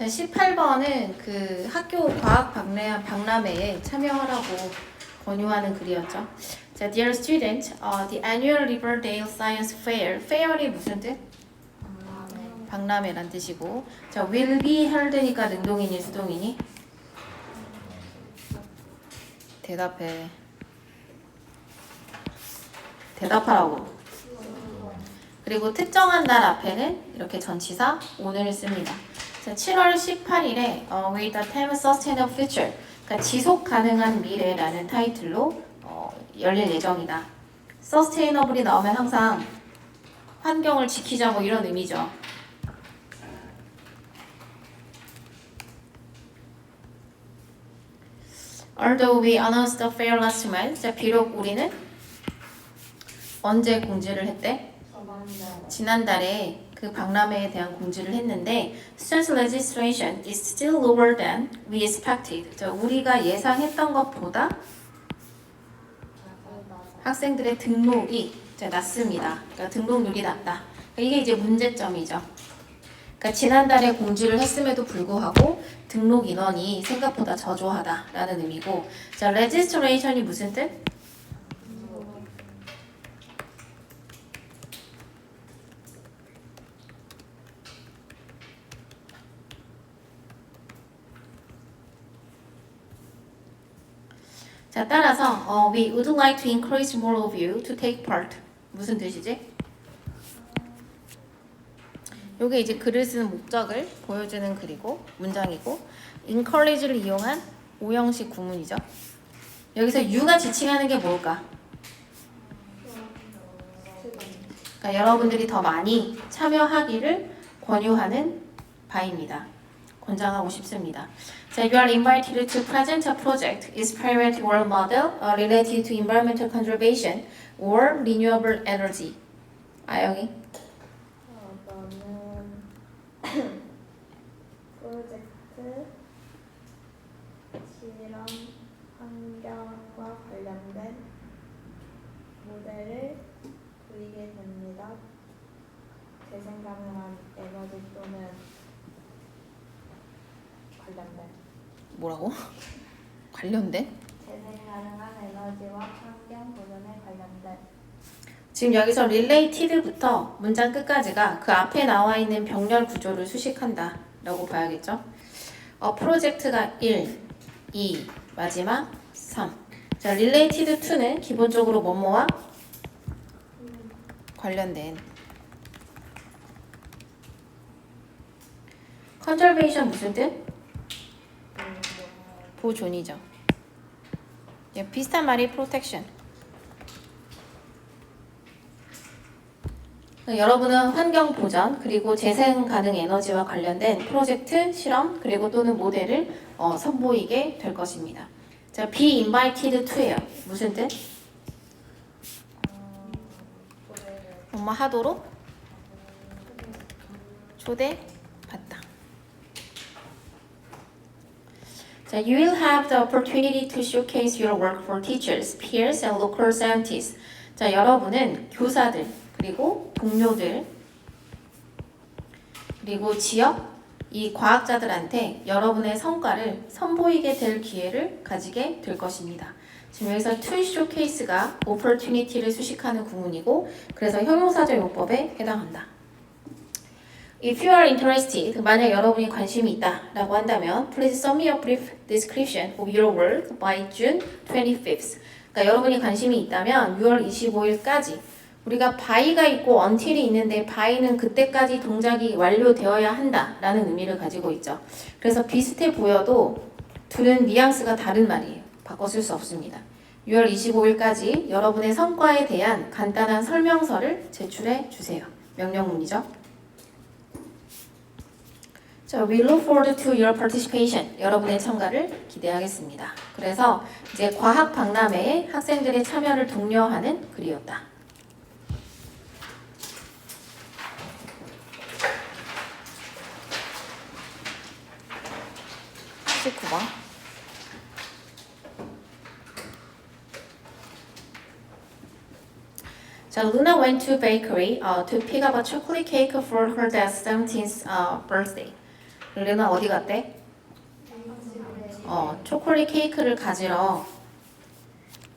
자, 18번은 그 학교 과학 박람회에 참여하라고 권유하는 글이었죠. 자, Dear student, the annual Riverdale Science Fair. Fair이 무슨 뜻? 박람회란 뜻이고. 자, will be held니까 능동이니 수동이니? 대답해. 대답하라고. 그리고 특정한 날 앞에는 이렇게 전치사 오늘을 씁니다. 자, 7월 18일에 With the theme Sustainable Future, 그러니까 지속 가능한 미래라는 타이틀로 열릴 예정이다. Sustainable이 나오면 항상 환경을 지키자 뭐 이런 의미죠. Although we announced the fair last month, 자, 비록 우리는 언제 공지를 했대? 지난달에 그 박람회에 대한 공지를 했는데 Students registration is still lower than we expected. 자, 우리가 예상했던 것보다 학생들의 등록이 낮습니다. 그러니까 등록률이 낮다. 그러니까 이게 이제 문제점이죠. 그러니까 지난달에 공지를 했음에도 불구하고 등록 인원이 생각보다 저조하다라는 의미고, 자, registration이 무슨 뜻? 자, 따라서 we would like to encourage more of you to take part. 무슨 뜻이지? 요게 이제 글을 쓰는 목적을 보여주는 글이고 문장이고, encourage를 이용한 오형식 구문이죠. 여기서 you가 지칭하는 게 뭘까? 그러니까 여러분들이 더 많이 참여하기를 권유하는 바입니다. 권장하고 싶습니다. 자, you are invited to present a project, experiment or model related to environmental conservation or renewable energy. 아영이? 너는 프로젝트 실험 환경과 관련된 모델을 그리게 됩니다. 재생 가능한 에너지 또는 관련된 뭐라고? 관련된? 재생 가능한 에너지와 환경 보존에 관련된. 지금 여기서 related부터 문장 끝까지가 그 앞에 나와 있는 병렬 구조를 수식한다 라고 봐야겠죠. 프로젝트가 1, 2, 마지막 3. 자, related to는 기본적으로 뭐뭐와 관련된. conservation 무슨 뜻? 보존이죠. 예, 비슷한 말이 protection. 여러분은 환경 보전 그리고 재생 가능 에너지와 관련된 프로젝트, 실험 그리고 또는 모델을 선보이게 될 것입니다. 자, be invited to예요. 무슨 뜻? 엄마 하도록 초대받다. 자, you will have the opportunity to showcase your work for teachers, peers, and local scientists. 자, 여러분은 교사들 그리고 동료들 그리고 지역 이 과학자들한테 여러분의 성과를 선보이게 될 기회를 가지게 될 것입니다. 지금 여기서 to showcase가 opportunity를 수식하는 구문이고, 그래서 형용사적 용법에 해당한다. If you are interested, 만약 여러분이 관심이 있다 라고 한다면 please send me a brief description of your work by June 25th. 그러니까 여러분이 관심이 있다면 6월 25일까지, 우리가 by가 있고 until이 있는데 by는 그때까지 동작이 완료되어야 한다라는 의미를 가지고 있죠. 그래서 비슷해 보여도 둘은 뉘앙스가 다른 말이에요. 바꿔 쓸 수 없습니다. 6월 25일까지 여러분의 성과에 대한 간단한 설명서를 제출해 주세요. 명령문이죠. 자, we look forward to your participation. 여러분의 참가를 기대하겠습니다. 그래서 이제 과학 박람회에 학생들의 참여를 독려하는 글이었다. 19번. 자, Luna went to bakery to pick up a chocolate cake for her dad's 17th birthday. 레나 어디 갔대? 초콜릿 케이크를 가지러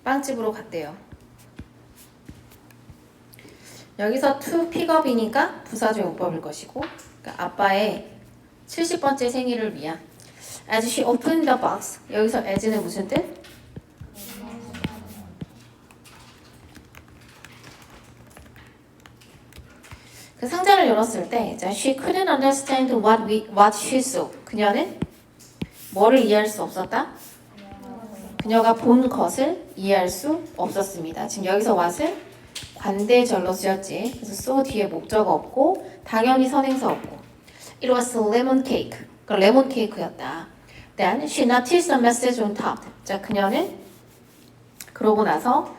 빵집으로 갔대요. 여기서 to pickup이니까 부사적 용법일 것이고, 그러니까 아빠의 70번째 생일을 위한 as she opened the box. 여기서 as는 무슨 뜻? 그 상자를 열었을 때 she couldn't understand what she saw. 그녀는 뭐를 이해할 수 없었다? 그녀가 본 것을 이해할 수 없었습니다. 지금 여기서 what은 관대절로 쓰였지. 그래서 so 뒤에 목적 없고 당연히 선행사 없고. It was lemon cake. 그러니까 레몬 케이크였다. Then she noticed a message on top. 자, 그녀는 그러고 나서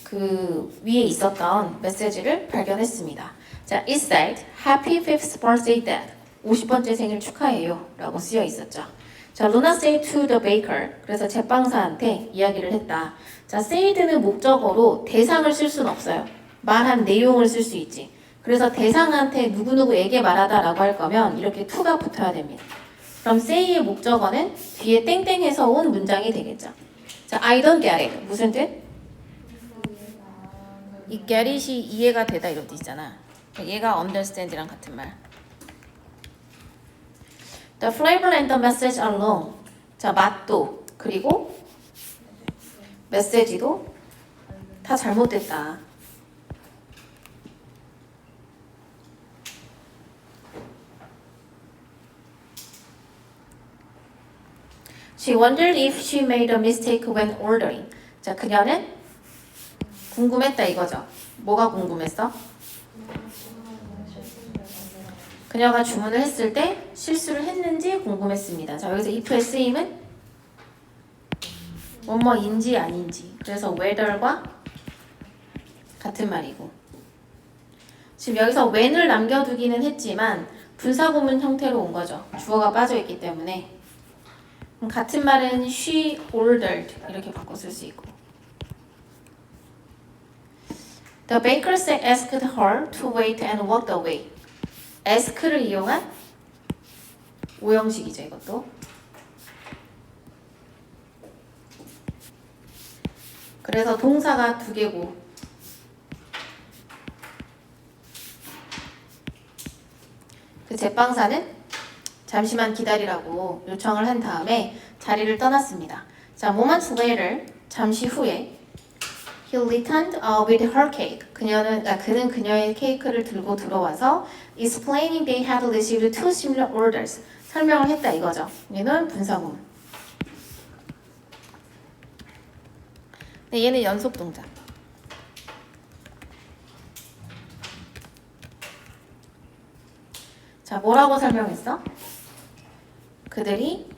그 위에 있었던 메시지를 발견했습니다. 자, it said, Happy 5th birthday dad. 50번째 생일 축하해요. 라고 쓰여 있었죠. 자, Luna said to the baker. 그래서 제빵사한테 이야기를 했다. 자, said는 목적어로 대상을 쓸 수는 없어요. 말한 내용을 쓸 수 있지. 그래서 대상한테 누구누구에게 말하다 라고 할 거면 이렇게 to가 붙어야 됩니다. 그럼 say의 목적어는 뒤에 땡땡해서 온 문장이 되겠죠. 자, I don't get it. 무슨 뜻? 이 get it이 이해가 되다 이런 뜻이잖아. 얘가 understand랑 같은 말. The flavor and the message alone. 자, 맛도 그리고 메시지도 다 잘못됐다. She wondered if she made a mistake when ordering. 자, 그녀는 궁금했다 이거죠. 뭐가 궁금했어? 그녀가 주문을 했을 때 실수를 했는지 궁금했습니다. 자, 여기서 if의 쓰임은 뭐뭐인지 아닌지. 그래서 whether과 같은 말이고. 지금 여기서 when을 남겨두기는 했지만 분사구문 형태로 온 거죠. 주어가 빠져있기 때문에. 그럼 같은 말은 she ordered 이렇게 바꿔 쓸 수 있고. The baker asked her to wait and walked away. ask를 이용한 오형식이죠, 이것도. 그래서 동사가 두 개고 그 제빵사는 잠시만 기다리라고 요청을 한 다음에 자리를 떠났습니다. 자, moments later, 잠시 후에 He returned with her cake. 그는 그녀의 케이크를 들고 들어와서 explaining they had received two similar orders. 설명을 했다 이거죠. 얘는 분사구문. 네, 얘는 연속 동작. 자, 뭐라고 설명했어? 그들이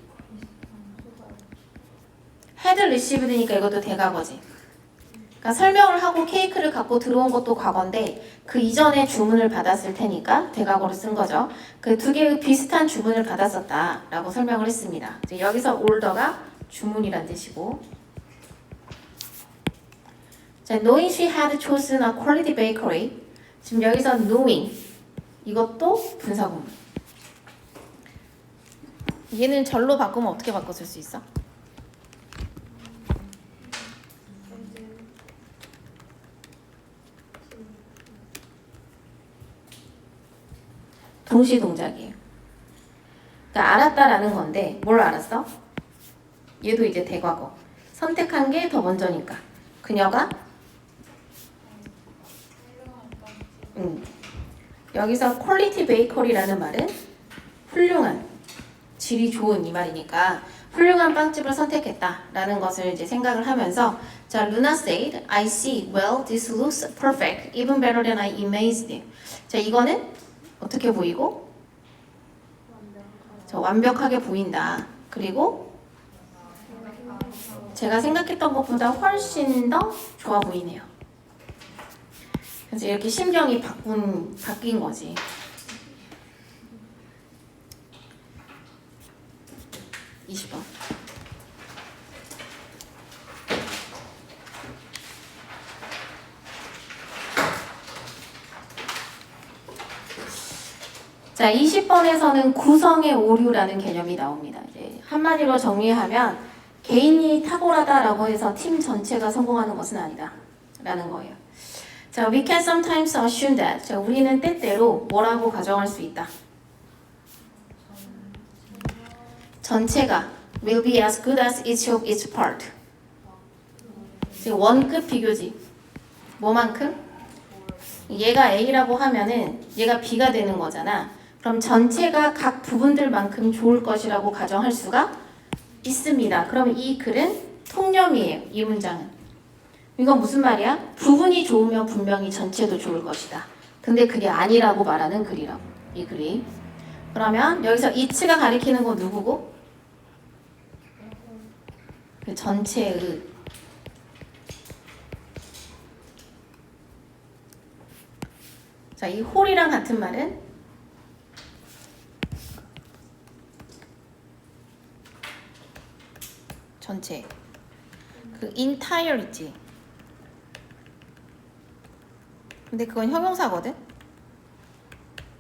had received니까 이것도 대과거지. 그러니까 설명을 하고 케이크를 갖고 들어온 것도 과거인데 그 이전에 주문을 받았을 테니까 대과거로 쓴 거죠. 그 두 개의 비슷한 주문을 받았었다라고 설명을 했습니다. 이제 여기서 order가 주문이란 뜻이고, 자, knowing she had chosen a quality bakery. 지금 여기서 knowing 이것도 분사구문. 얘는 절로 바꾸면 어떻게 바꿔 쓸 수 있어? 동시 동작이에요. 그러니까 알았다라는 건데 뭘 알았어? 얘도 이제 대과거. 선택한 게 더 먼저니까. 그녀가 여기서 퀄리티 베이커리라는 말은 훌륭한, 질이 좋은 이 말이니까 훌륭한 빵집을 선택했다라는 것을 이제 생각을 하면서 자, Luna said, I see. Well, this looks perfect. Even better than I imagined. 자, 이거는 어떻게 보이고? 자, 완벽하게 보인다. 그리고 제가 생각했던 것보다 훨씬 더 좋아 보이네요. 그래서 이렇게 심경이 바뀐 거지. 20번. 자, 20번에서는 구성의 오류라는 개념이 나옵니다. 이제 한마디로 정리하면 개인이 탁월하다라고 해서 팀 전체가 성공하는 것은 아니다 라는 거예요. 자, we can sometimes assume that. 자, 우리는 때때로 뭐라고 가정할 수 있다. 전체가 will be as good as each of its part. 지금 원급 비교지. 뭐만큼? 얘가 A라고 하면은 얘가 B가 되는 거잖아. 그럼 전체가 각 부분들만큼 좋을 것이라고 가정할 수가 있습니다. 그럼 이 글은 통념이에요. 이 문장은. 이건 무슨 말이야? 부분이 좋으면 분명히 전체도 좋을 것이다. 근데 그게 아니라고 말하는 글이라고. 이 글이. 그러면 여기서 이츠가 가리키는 건 누구고? 그 전체의. 자, 이 홀이랑 같은 말은 전체. 그 entire 있지. 근데 그건 형용사거든.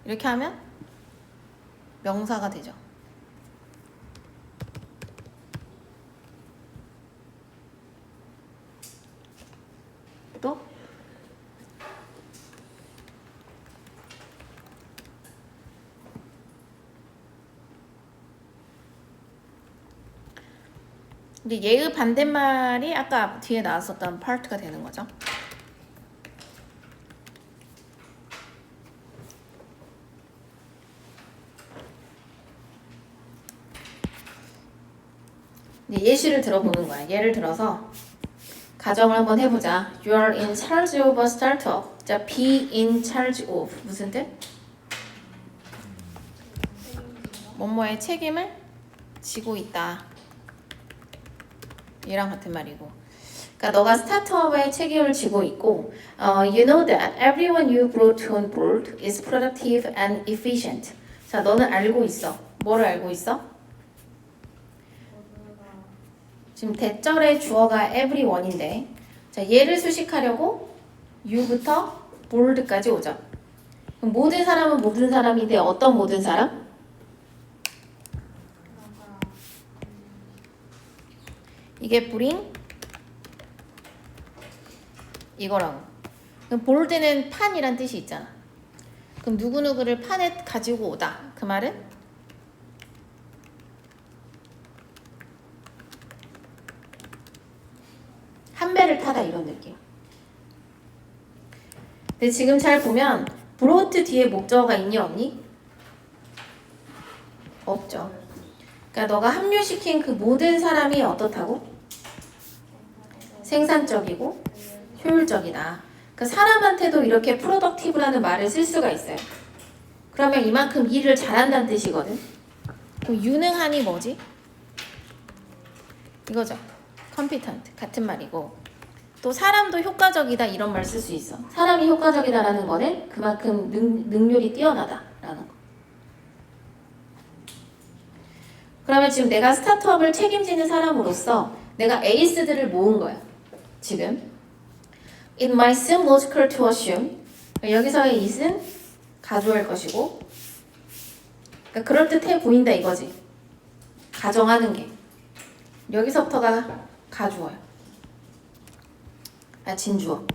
이렇게 하면 명사가 되죠. 또 이제 얘의 반대말이 아까 뒤에 나왔었던 part가 되는 거죠. 이제 예시를 들어보는 거야. 예를 들어서 가정을 한번 해보자. You are in charge of a startup. 자, be in charge of 무슨 뜻? 뭐뭐의 책임을 지고 있다. 얘랑 같은 말이고. 그러니까 너가 스타트업의 책임을 지고 있고, you know that everyone you brought on board is productive and efficient. 자, 너는 알고 있어. 뭐를 알고 있어? 지금 대절의 주어가 everyone인데, 자, 얘를 수식하려고 you부터 board까지 오죠. 그럼 모든 사람은 모든 사람인데 어떤 모든 사람? 이게 bring 이거라고. 그럼 board는 판이란 뜻이 있잖아. 그럼 누구누구를 판에 가지고 오다. 그 말은? 한 배를 타다 이런 느낌. 근데 지금 잘 보면 brought 뒤에 목적어가 있니 없니? 없죠. 그러니까 너가 합류시킨 그 모든 사람이 어떻다고? 생산적이고 효율적이다. 그 사람한테도 이렇게 productive라는 말을 쓸 수가 있어요. 그러면 이만큼 일을 잘한다는 뜻이거든. 그럼 유능한이 뭐지? 이거죠. competent 같은 말이고, 또 사람도 효과적이다 이런 말 쓸 수 있어. 사람이 효과적이다라는 거는 그만큼 능률이 뛰어나다라는 거. 그러면 지금 내가 스타트업을 책임지는 사람으로서 내가 에이스들을 모은 거야. 지금 It might seem logical to assume. 여기서의 it은 가주할 것이고, 그러니까 그럴듯해 보인다 이거지. 가정하는 게 여기서부터가 가주어요. 진주어.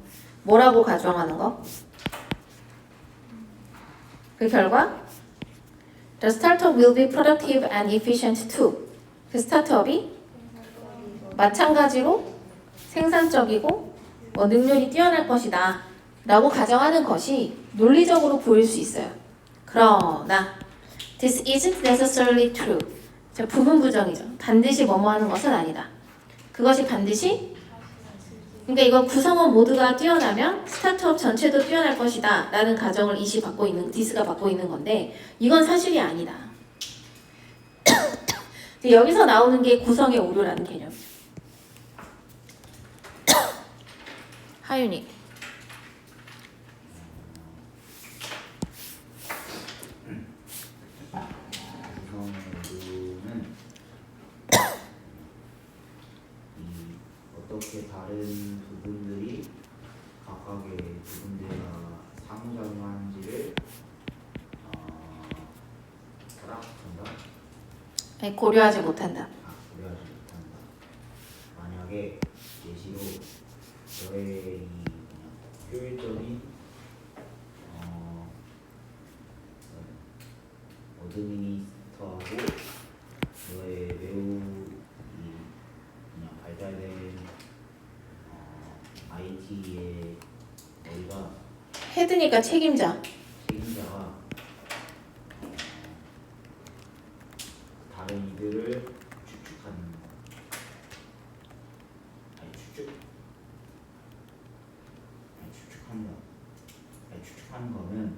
뭐라고 가정하는 거? 그 결과 The startup will be productive and efficient too. 그 스타트업이 마찬가지로 생산적이고 능률이 뛰어날 것이다 라고 가정하는 것이 논리적으로 보일 수 있어요. 그러나 This isn't necessarily true. 자, 부분 부정이죠. 반드시 뭐뭐 하는 것은 아니다. 그것이 반드시, 그러니까 이거 구성원 모두가 뛰어나면 스타트업 전체도 뛰어날 것이다 라는 가정을 디스가 받고 있는 건데 이건 사실이 아니다. 여기서 나오는 게 구성의 오류라는 개념이죠. 하윤이. 어떻게 다른 부분들이 각각의 부분들과 상호작용하는지를 따라붙는다. 아니, 고려하지 못한다. 고려하지 못한다. 만약에 예시로 너의 이 효율적인 어드미니스터하고 너의 매우 그냥 발달된 IT의 너희가 헤드니까 책임자. 책임자가 다른 이들을 추측하는 추측하는 거는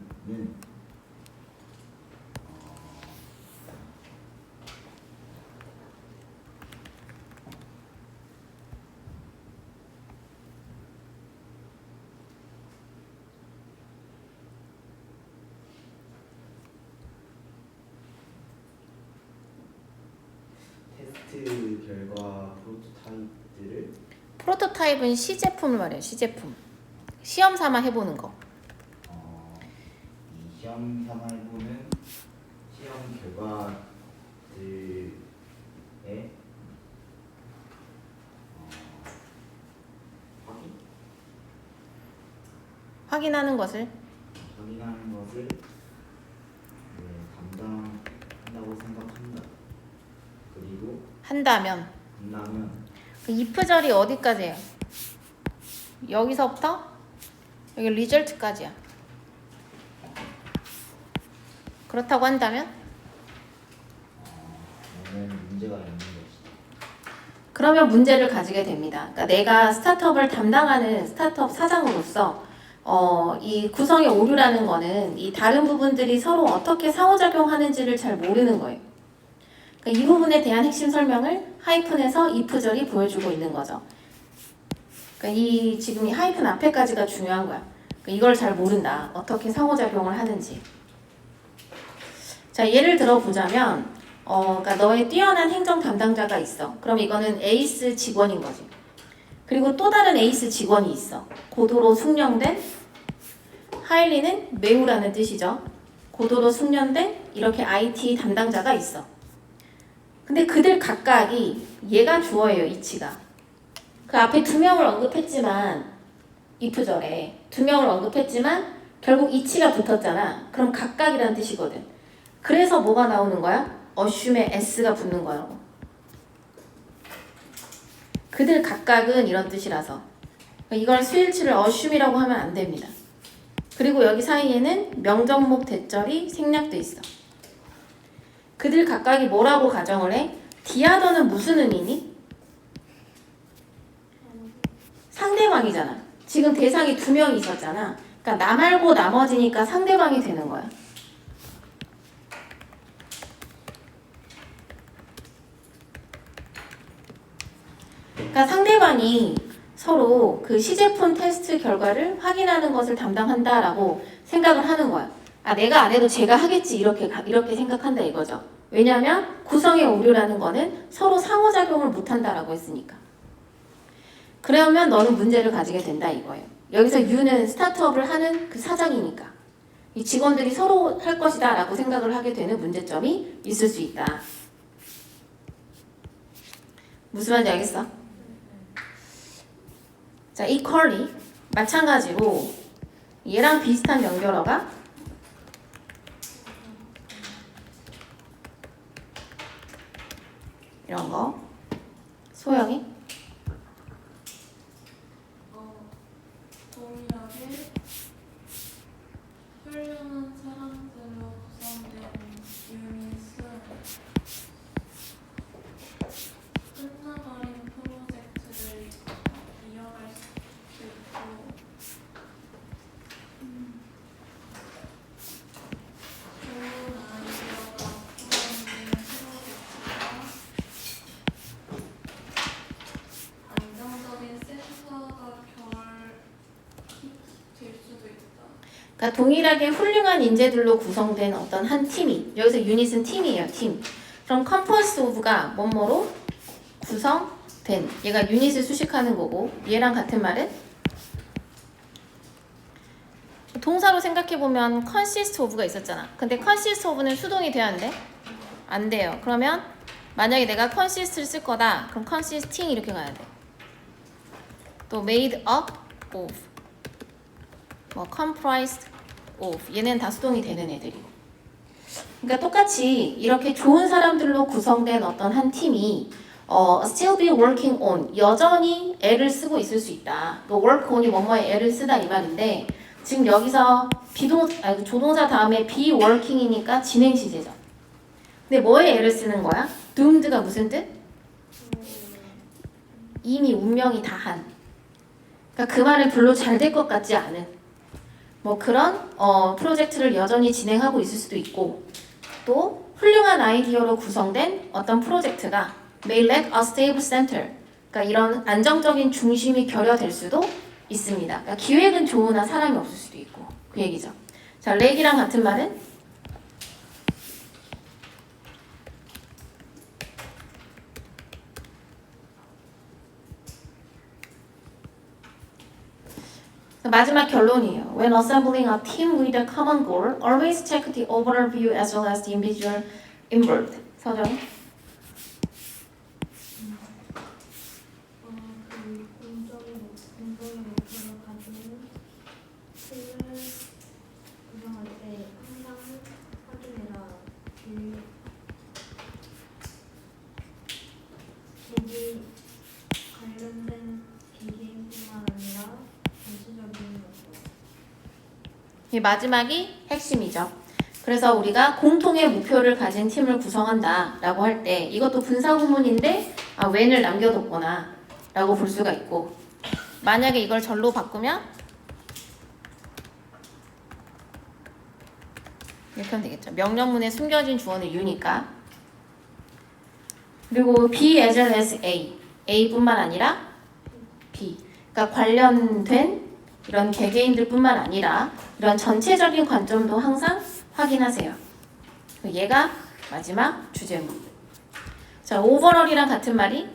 테스트 결과 프로토타입들을 프로토타입은 시제품을 말해요. 시제품. 시험 삼아 해보는 거. 이 시험 삼아 해보는 시험 결과들의 확인하는 것을 담당한다고 생각한다. 그리고 한다면 그 if절이 어디까지예요? 여기서부터 여기 result까지야. 그렇다고 한다면 너는 문제가 있는 것이다. 그러면 문제를 가지게 됩니다. 그러니까 내가 스타트업을 담당하는 스타트업 사장으로서 이 구성의 오류라는 거는 이 다른 부분들이 서로 어떻게 상호작용하는지를 잘 모르는 거예요. 그러니까 이 부분에 대한 핵심 설명을 하이픈에서 if절이 보여주고 있는 거죠. 그러니까 이 지금 이 하이픈 앞에까지가 중요한 거야. 그러니까 이걸 잘 모른다. 어떻게 상호작용을 하는지. 자, 예를 들어 보자면 그러니까 너의 뛰어난 행정 담당자가 있어. 그럼 이거는 에이스 직원인 거지. 그리고 또 다른 에이스 직원이 있어. 고도로 숙련된 하일리는 매우라는 뜻이죠. 고도로 숙련된 이렇게 IT 담당자가 있어. 근데 그들 각각이 얘가 주어예요. 이치가. 그 앞에 2명을 언급했지만 if절에 2명을 언급했지만 결국 이치가 붙었잖아. 그럼 각각이라는 뜻이거든. 그래서 뭐가 나오는 거야? assume에 s가 붙는 거라고. 그들 각각은 이런 뜻이라서 이걸 스위치를 assume이라고 하면 안 됩니다. 그리고 여기 사이에는 명정목 대절이 생략돼 있어. 그들 각각이 뭐라고 가정을 해? 디아더는 무슨 의미니? 상대방이잖아. 지금 대상이 2명이 있었잖아. 그러니까 나 말고 나머지니까 상대방이 되는 거야. 그러니까 상대방이 서로 그 시제품 테스트 결과를 확인하는 것을 담당한다라고 생각을 하는 거야. 아, 내가 안 해도 제가 하겠지 이렇게 생각한다 이거죠. 왜냐하면 구성의 오류라는 거는 서로 상호작용을 못한다라고 했으니까. 그러면 너는 문제를 가지게 된다 이거예요. 여기서 U는 스타트업을 하는 그 사장이니까 이 직원들이 서로 할 것이다 라고 생각을 하게 되는 문제점이 있을 수 있다. 무슨 말인지 알겠어? 자, 이 컬리 마찬가지로 얘랑 비슷한 연결어가 이런 거 소영이 동일하게 훌륭한 사람들로 구성된 유닛은 끝나버린 프로젝트를 이어갈 수 있고 좋은 아이디어가 포함된 프로젝트가 안정적인 센서가 될 수도 있다. 그러니까 동일하게 훌륭한 인재들로 구성된 어떤 한 팀이 여기서 유닛은 팀이에요. 팀. 그럼 컴포스 오브가 뭐뭐로 구성된 얘가 유닛을 수식하는 거고 얘랑 같은 말은 동사로 생각해보면 consist of가 있었잖아. 근데 consist of는 수동이 돼야 안 돼? 안 돼요. 그러면 만약에 내가 consist를 쓸 거다. 그럼 consisting 이렇게 가야 돼. 또 made up of, 뭐 comprised of, 얘는 다 수동이 되는 애들이고. 그러니까 똑같이 이렇게 좋은 사람들로 구성된 어떤 한 팀이 still be working on, 여전히 애를 쓰고 있을 수 있다. 그 work on이 뭐뭐에 애를 쓰다 이 말인데 지금 여기서 조동사 다음에 be working이니까 진행 시제죠. 근데 뭐에 애를 쓰는 거야? doomed가 무슨 뜻? 이미 운명이 다한. 그러니까 그 말은 별로 잘 될 것 같지 않은 뭐 그런 프로젝트를 여전히 진행하고 있을 수도 있고, 또 훌륭한 아이디어로 구성된 어떤 프로젝트가 may lack a stable center, 그러니까 이런 안정적인 중심이 결여될 수도 있습니다. 그러니까 기획은 좋으나 사람이 없을 수도 있고 그 얘기죠. 자, lack이랑 같은 말은 마지막 결론이에요. When assembling a team with a common goal, always check the overall view as well as the individual involved. 서정. 그 공적인 목표를 가지고 팀을 구성할 때 항상 확인해라. 개개 관련된 개개인뿐만 아니라 전체적인 목표. 이 마지막이 핵심이죠. 그래서 우리가 공통의 목표를 가진 팀을 구성한다 라고 할 때 이것도 분사구문인데 when을 남겨뒀구나 라고 볼 수가 있고, 만약에 이걸 절로 바꾸면 이렇게 하면 되겠죠. 명령문에 숨겨진 주어는 you니까. 그리고 be as well as A, A뿐만 아니라 B, 그러니까 관련된 이런 개개인들 뿐만 아니라 이런 전체적인 관점도 항상 확인하세요. 얘가 마지막 주제문. 자, overall이랑 같은 말이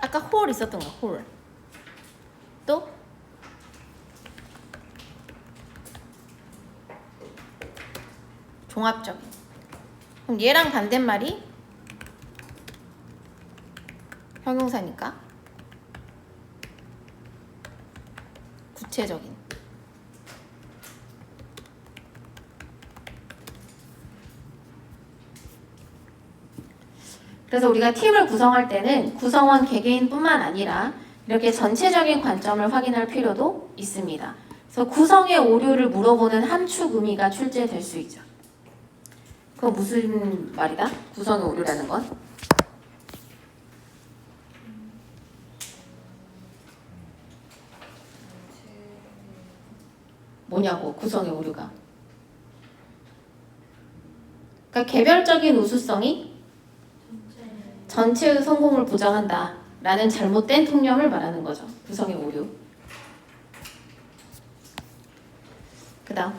아까 whole 있었던 거, whole. 또 종합적인. 그럼 얘랑 반대말이 형용사니까 구체적인. 그래서 우리가 팀을 구성할 때는 구성원 개개인뿐만 아니라 이렇게 전체적인 관점을 확인할 필요도 있습니다. 그래서 구성의 오류를 물어보는 함축 의미가 출제될 수 있죠. 그거 무슨 말이다? 구성의 오류라는 건? 뭐냐고, 구성의 오류가. 그러니까 개별적인 우수성이 전체의 성공을 보장한다 라는 잘못된 통념을 말하는 거죠. 구성의 오류. 그 다음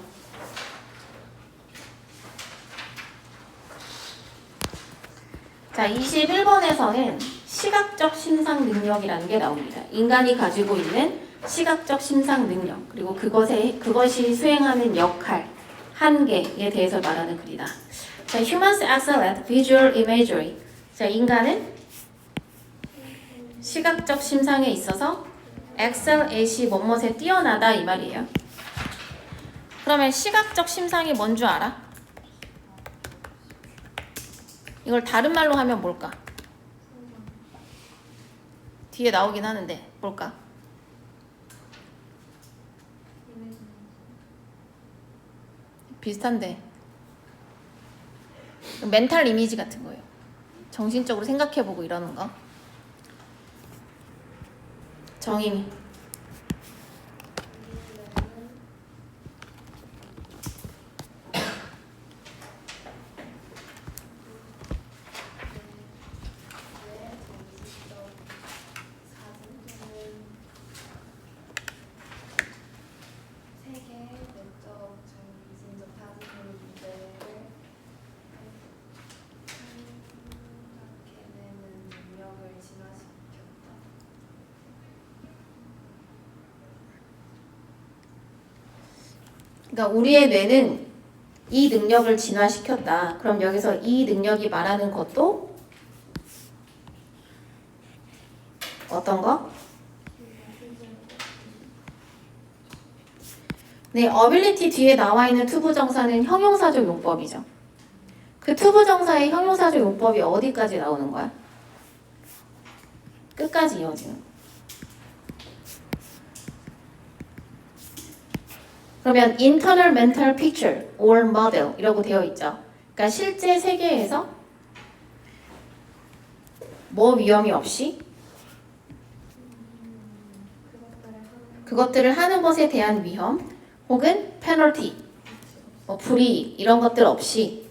자, 21번에서는 시각적 심상 능력이라는 게 나옵니다. 인간이 가지고 있는 시각적 심상 능력, 그리고 그것이 수행하는 역할, 한계에 대해서 말하는 글이다. 자, humans excel at visual imagery. 자, 인간은 시각적 심상에 있어서 excel at이 뭐뭐에 뛰어나다 이 말이에요. 그러면 시각적 심상이 뭔 줄 알아? 이걸 다른 말로 하면 뭘까? 뒤에 나오긴 하는데 뭘까? 비슷한데 멘탈 이미지 같은 거예요. 정신적으로 생각해보고 이러는 거. 정의미. 그러니까 우리의 뇌는 이 능력을 진화시켰다. 그럼 여기서 이 능력이 말하는 것도 어떤 거? 네, ability 뒤에 나와 있는 투부정사는 형용사적 용법이죠. 그 투부정사의 형용사적 용법이 어디까지 나오는 거야? 끝까지 이어지는 거. 그러면 internal mental picture or model 이라고 되어 있죠. 그러니까 실제 세계에서 뭐 위험이 없이 그것들을 하는 것에 대한 위험 혹은 페널티, 뭐 불이익 이런 것들 없이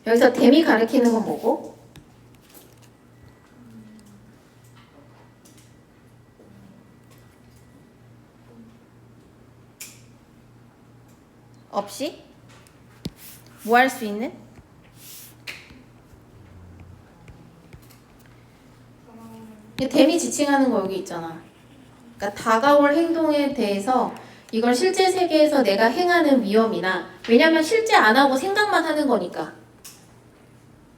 여기서 댐이 가리키는 건 뭐고? 없이 뭐 할 수 있는? 댐이 지칭하는 거 여기 있잖아. 그러니까 다가올 행동에 대해서 이걸 실제 세계에서 내가 행하는 위험이나 왜냐면 실제 안 하고 생각만 하는 거니까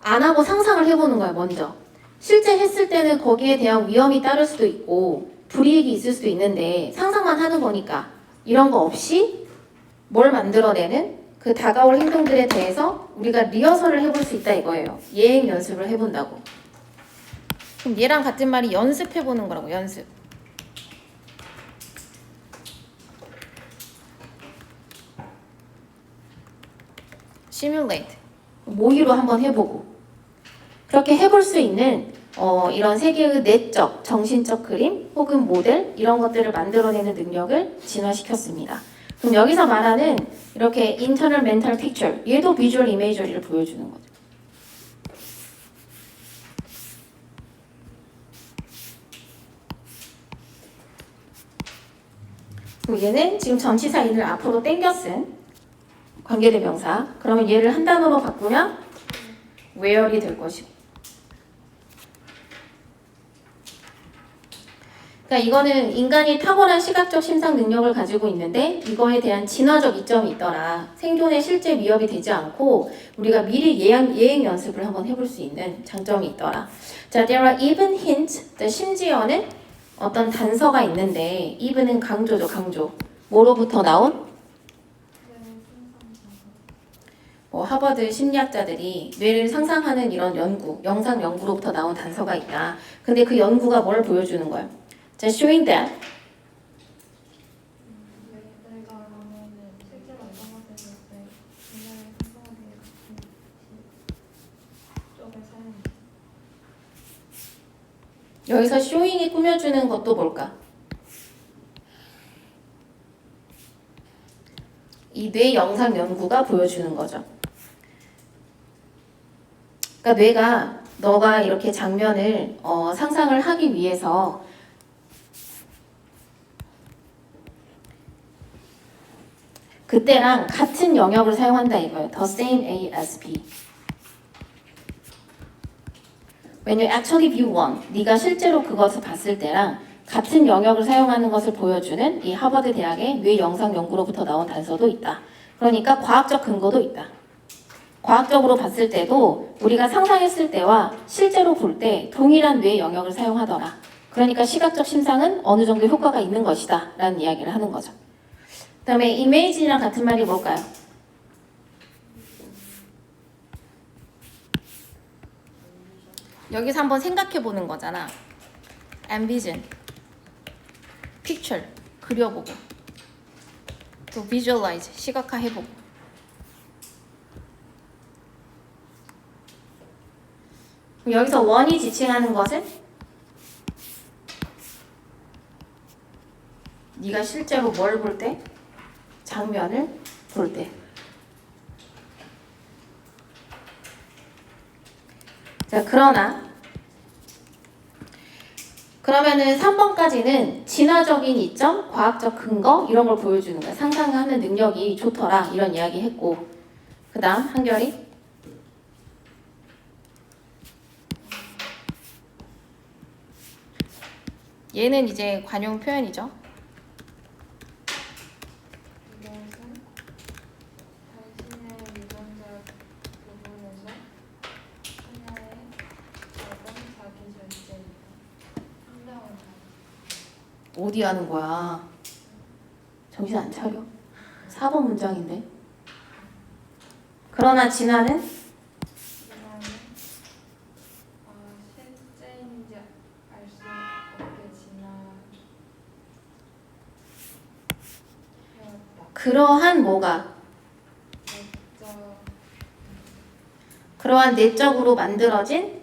안 하고 상상을 해보는 거야 먼저. 실제 했을 때는 거기에 대한 위험이 따를 수도 있고 불이익이 있을 수도 있는데 상상만 하는 거니까 이런 거 없이 뭘 만들어내는 그 다가올 행동들에 대해서 우리가 리허설을 해볼 수 있다 이거예요. 예행 연습을 해본다고. 그럼 얘랑 같은 말이 연습해보는 거라고. 연습. simulate. 모의로 한번 해보고. 그렇게 해볼 수 있는 이런 세계의 내적, 정신적 그림 혹은 모델 이런 것들을 만들어내는 능력을 진화시켰습니다. 그럼 여기서 말하는 이렇게 internal mental picture 얘도 visual imagery를 보여주는 거죠. 그리고 얘는 지금 전치사 인을 앞으로 당겨 쓴 관계대명사. 그러면 얘를 한 단어로 바꾸면 where이 될 것이고. 그러니까 이거는 인간이 탁월한 시각적 심상 능력을 가지고 있는데 이거에 대한 진화적 이점이 있더라. 생존에 실제 위협이 되지 않고 우리가 미리 예행 연습을 한번 해볼 수 있는 장점이 있더라. 자, there are even hints. 심지어는 어떤 단서가 있는데 even은 강조죠, 강조. 뭐로부터 나온? 하버드 심리학자들이 뇌를 상상하는 이런 연구, 영상 연구로부터 나온 단서가 있다. 근데 그 연구가 뭘 보여주는 거야? 자, showing that 내가 알아보는 실제로 이런 것에 대해서 굉장히 행동하는 쪽을 사용해. 여기서 showing이 꾸며주는 것도 뭘까? 이 뇌 영상 연구가 보여주는 거죠. 그러니까 뇌가 너가 이렇게 장면을 상상을 하기 위해서 그때랑 같은 영역을 사용한다 이거예요. The same A as B. When you actually view one, 네가 실제로 그것을 봤을 때랑 같은 영역을 사용하는 것을 보여주는 이 하버드 대학의 뇌 영상 연구로부터 나온 단서도 있다. 그러니까 과학적 근거도 있다. 과학적으로 봤을 때도 우리가 상상했을 때와 실제로 볼 때 동일한 뇌 영역을 사용하더라. 그러니까 시각적 심상은 어느 정도 효과가 있는 것이다 라는 이야기를 하는 거죠. 그 다음에 image랑 같은 말이 뭘까요? 여기서 한번 생각해 보는 거잖아. envision, picture, 그려보고 또 visualize, 시각화해보고. 여기서 원이 지칭하는 것은 네가 실제로 뭘 볼 때? 장면을 볼 때. 자, 그러면은 3번까지는 진화적인 이점, 과학적 근거 이런 걸 보여주는 거야. 상상하는 능력이 좋더라 이런 이야기 했고, 그 다음 한결이 얘는 이제 관용 표현이죠. 당신의 유전자 부분에서 하나의 작은 자기 절제입니다. 한명은 어디 하는 거야? 정신 안 차려? 4번 문장인데. 그러나 진화는 진화는 실제인지 알 수 없게 진화되었다. 그러한 뭐가? 내적 그러한 내적으로 만들어진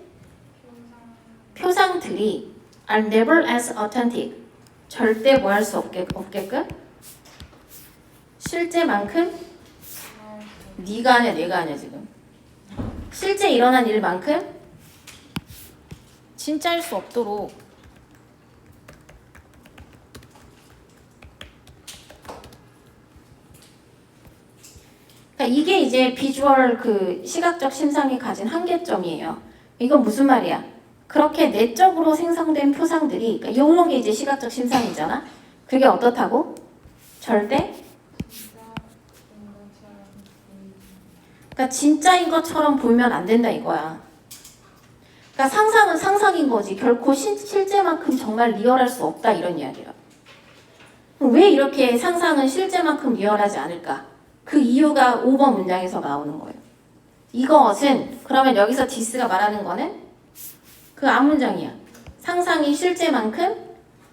표상 표상들이 are never as authentic. 절대 뭐 할 수 없게끔 실제만큼 진화할 수 네가 아니야 내가 아니야 지금 실제 일어난 일만큼 진짜일 수 없도록 그러니까 이게 이제 비주얼 그 시각적 심상이 가진 한계점이에요. 이건 무슨 말이야? 그렇게 내적으로 생성된 표상들이 그러니까 요런 게 이제 시각적 심상이잖아. 그게 어떻다고? 절대 진짜인 것처럼 보이지. 그러니까 진짜인 것처럼 보이면 안 된다 이거야. 그러니까 상상은 상상인 거지. 결코 실제만큼 정말 리얼할 수 없다 이런 이야기야. 왜 이렇게 상상은 실제만큼 리얼하지 않을까? 그 이유가 5번 문장에서 나오는 거예요. 이것은 그러면 여기서 디스가 말하는 거는 그 앞문장이야. 상상이 실제만큼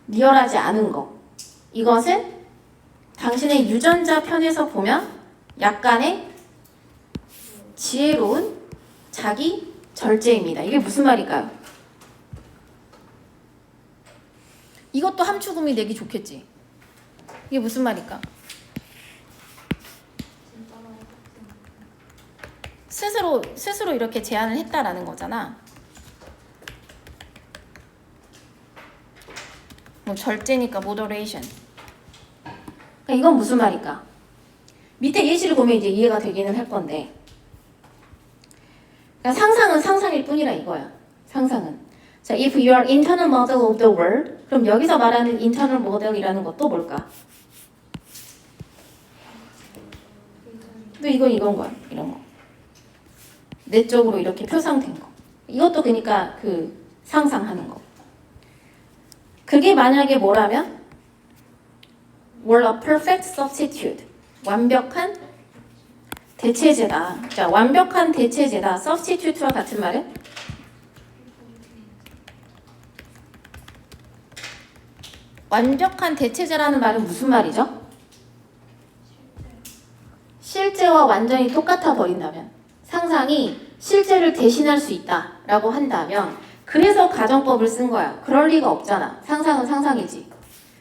리얼하지 않은 거. 이것은 당신의 유전자 편에서 보면 약간의 지혜로운 자기 절제입니다. 이게 무슨 말일까요? 이것도 함축음이 내기 좋겠지. 이게 무슨 말일까? 스스로 이렇게 제안을 했다라는 거잖아. 뭐 절제니까 moderation. 그러니까 이건 무슨 말일까? 밑에 예시를 보면 이제 이해가 되기는 할 건데. 그러니까 상상은 상상일 뿐이라 이거야. 상상은. 자, if you are internal model of the world, 그럼 여기서 말하는 internal model이라는 것도 뭘까? 또 이건 거야. 이런 거. 내적으로 이렇게 표상된 거. 이것도 그러니까 그 상상하는 거. 그게 만약에 뭐라면 were a perfect substitute. 완벽한 대체제다. 자, 완벽한 대체제다. substitute와 같은 말은 완벽한 대체제라는 말은 무슨 말이죠? 실제와 완전히 똑같아 버린다면 상상이 실제를 대신할 수 있다라고 한다면 그래서 가정법을 쓴 거야. 그럴 리가 없잖아. 상상은 상상이지.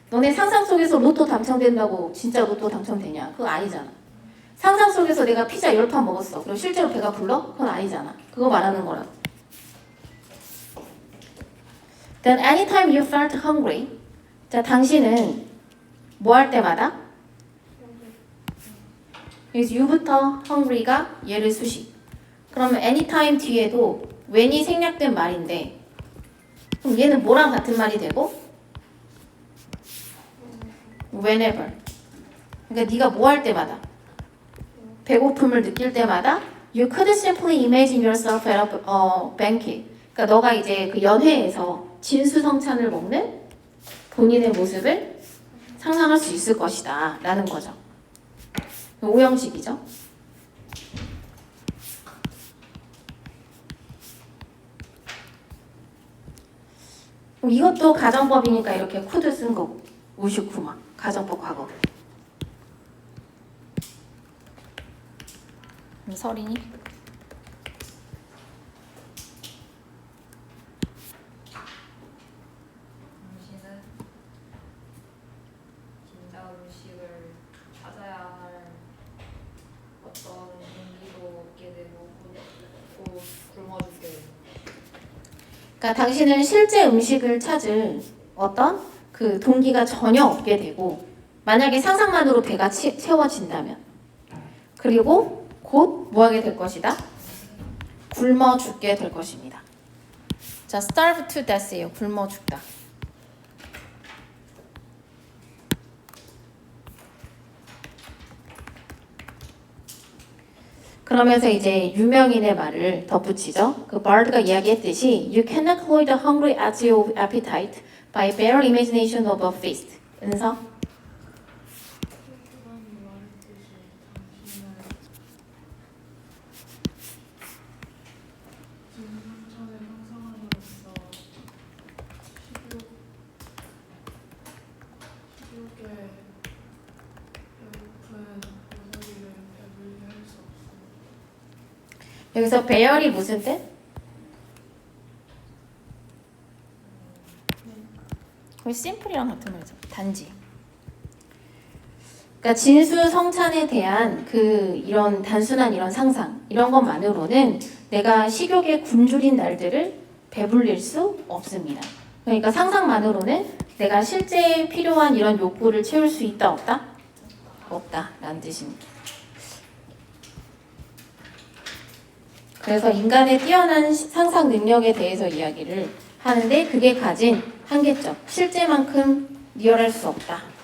너네 상상 속에서 로또 당첨된다고 진짜 로또 당첨되냐? 그거 아니잖아. 상상 속에서 내가 피자 10판 먹었어. 그럼 실제로 배가 불러? 그건 아니잖아. 그거 말하는 거라고. Then anytime you felt hungry. 자, 당신은 뭐 할 때마다? 여기서 you부터 hungry가 얘를 수식. 그러면 anytime 뒤에도 when이 생략된 말인데 그럼 얘는 뭐랑 같은 말이 되고? whenever. 그러니까 네가 뭐 할 때마다 배고픔을 느낄 때마다 you could simply imagine yourself at a banquet. 그러니까 너가 이제 그 연회에서 진수성찬을 먹는 본인의 모습을 상상할 수 있을 것이다 라는 거죠. 오형식이죠. 이것도 가정법이니까 이렇게 could 쓴 거. 우슈쿠마 가정법 과거. 서린이? 당신은 진짜 음식을 찾아야 할 어떤 동기도 없게 되고 또 굶어 죽게 되고. 그러니까 당신은 실제 음식을 찾을 어떤 그 동기가 전혀 없게 되고 만약에 상상만으로 배가 채워진다면 그리고 곧 뭐하게 될 것이다? 굶어 죽게 될 것입니다. 자, starve to death예요. 굶어 죽다. 그러면서 이제 유명인의 말을 덧붙이죠. 그 바르드가 이야기했듯이 You cannot cloy the hungry at your appetite by bare imagination of a feast. 은서? 필수단이 말했듯이 당신은 진상천에 상상함으로써 식욕에 배고픈 모서리를 배불리 할 수 없습니다. 여기서 배열이 무슨 뜻? 거의 심플이랑 같은 말이죠. 단지. 그러니까 진수성찬에 대한 그 이런 단순한 이런 상상 이런 것만으로는 내가 식욕에 굶주린 날들을 배불릴 수 없습니다. 그러니까 상상만으로는 내가 실제 필요한 이런 욕구를 채울 수 있다 없다? 없다라는 뜻입니다. 그래서 인간의 뛰어난 상상 능력에 대해서 이야기를 하는데 그게 가진 한계점, 실제만큼 리얼할 수 없다.